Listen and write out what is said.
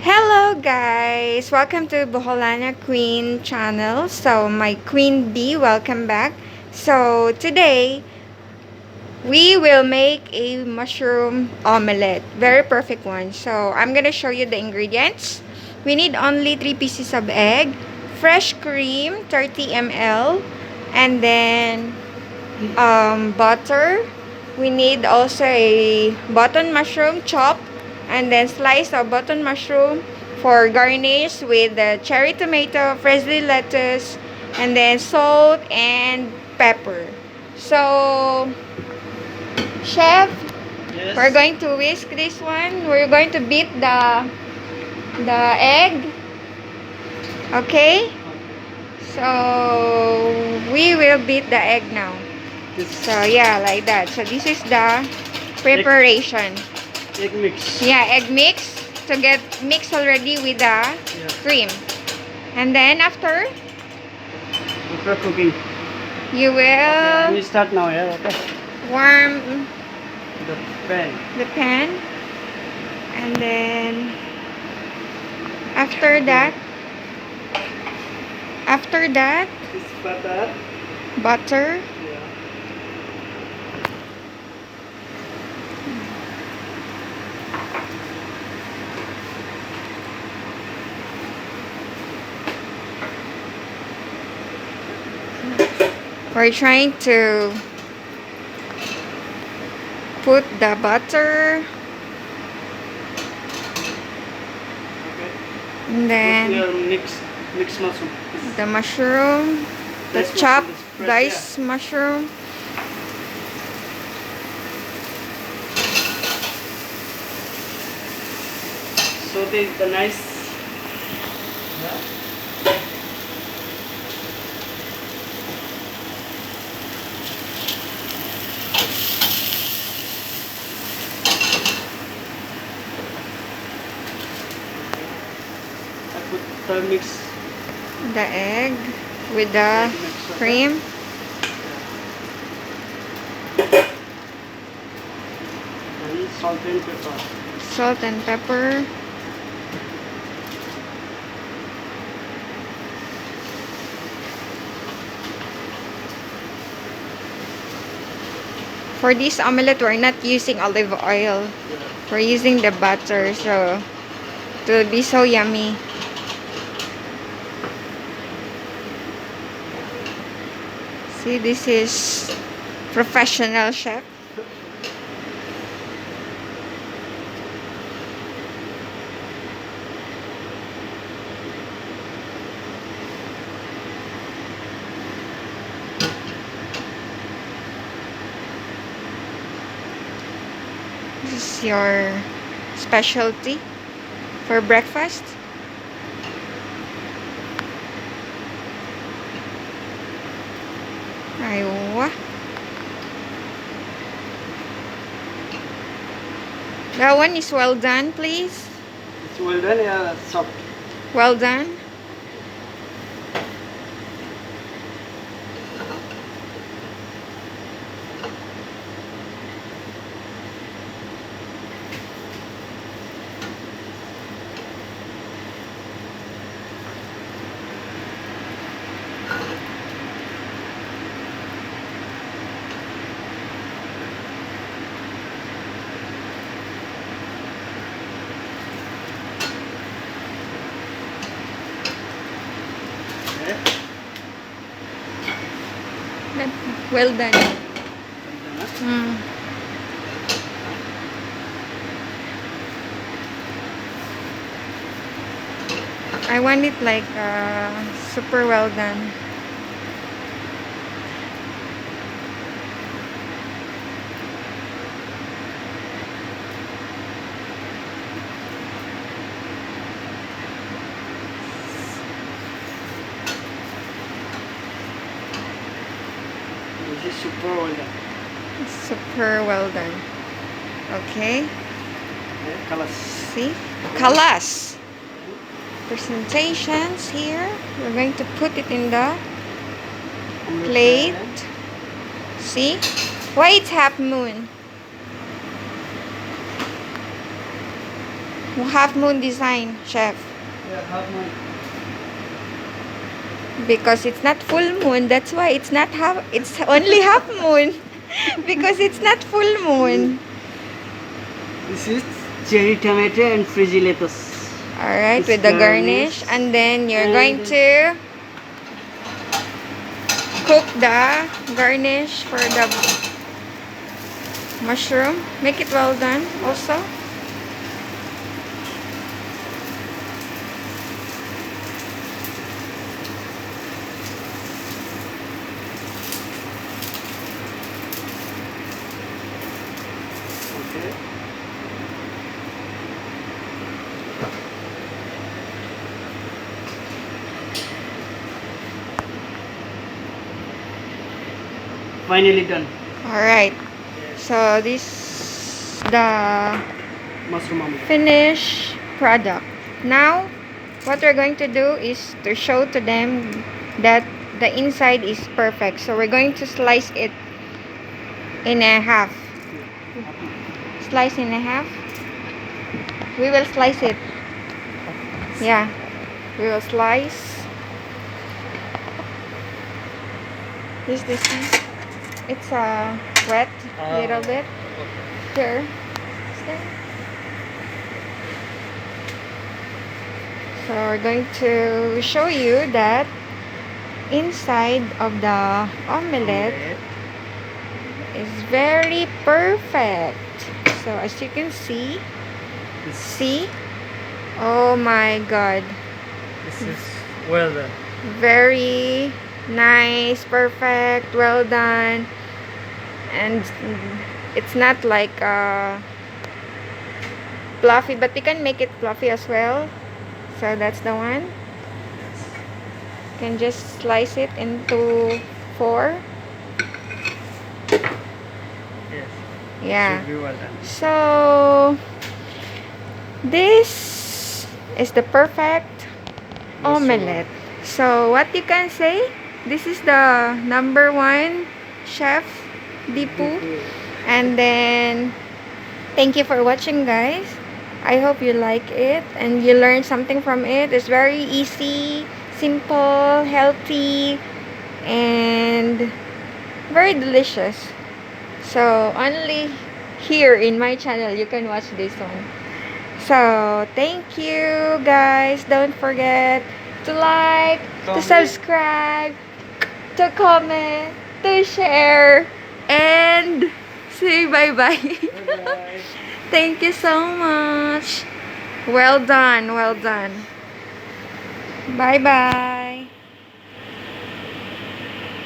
Hello guys! Welcome to Boholana Queen channel. So my Queen Bee, welcome back. So today we will make a mushroom omelette. Very perfect one. So I'm gonna show you the ingredients. We need only 3 pieces of egg, fresh cream 30 ml, and then butter. We need also a button mushroom chopped, and then slice of button mushroom for garnish with the cherry tomato, fresh lettuce, and then salt and pepper. So, chef, we're Yes. going to whisk this one. We're going to beat the egg. Okay? So, we will beat the egg now. So yeah, like that. So this is the preparation. Egg mix. Yeah, egg mix to get mixed already with the cream. And then after, After cooking. you Okay, will we start now, yeah, okay. warm The pan. the pan. And then after that, This butter. butter. Yeah. We're trying to put the butter, Okay. and then Your mix mushroom. the mushroom, the Diced chopped mushroom is fresh, diced mushroom. Saute the nice. Yeah. I put the mix. The egg with the Egg mix, okay. cream. And salt and pepper. Salt and pepper. For this omelette, we're not using olive oil. We're using the butter, so it will be so yummy. See, this is professional chef. This is your specialty for breakfast. Aywa. That one is well done, please. It's well done, yeah, soft. Well done. Okay. Well done. Well done, huh? Mm. I want it like super well done. This is super well done. Super well done. Okay. Okay, colors. See? Kalas. Presentations here. We're going to put it in the plate. See? Why it's half moon? Half moon design, chef. Yeah, half moon. Because it's not full moon, that's why it's not half. It's only half moon. Because it's not full moon. This is cherry tomato and frizzy lettuce. Alright, It's with the garnish. garnish. And then you're And- going to cook the garnish for the mushroom. Make it well done also. Okay. Finally done. Alright. So this the Mushroom omelette. finished product. Now, what we're going to do is to show to them that the inside is perfect. So we're going to slice it in a half. Slice in a half. We will slice it. Yeah. We will slice. This one. It's wet a little bit. Here. So we're going to show you that inside of the omelette is very perfect. So as you can see, oh my god, This is well done. very nice, perfect, well done. And it's not like fluffy, but you can make it fluffy as well. So that's the one. You can just slice it into 4. Yes. Yeah. Should be well done. So this is the perfect omelette. So what you can say, this is the #1 chef Dipu. And then thank you for watching, guys. I hope you like it and you learn something from it. It's very easy, simple, healthy, and very delicious. So only here in my channel you can watch this one. So thank you, guys. Don't forget to like, to Comment. subscribe, to comment, to share, and say bye-bye. Bye-bye. Thank you so much. Well done, well done. Bye-bye.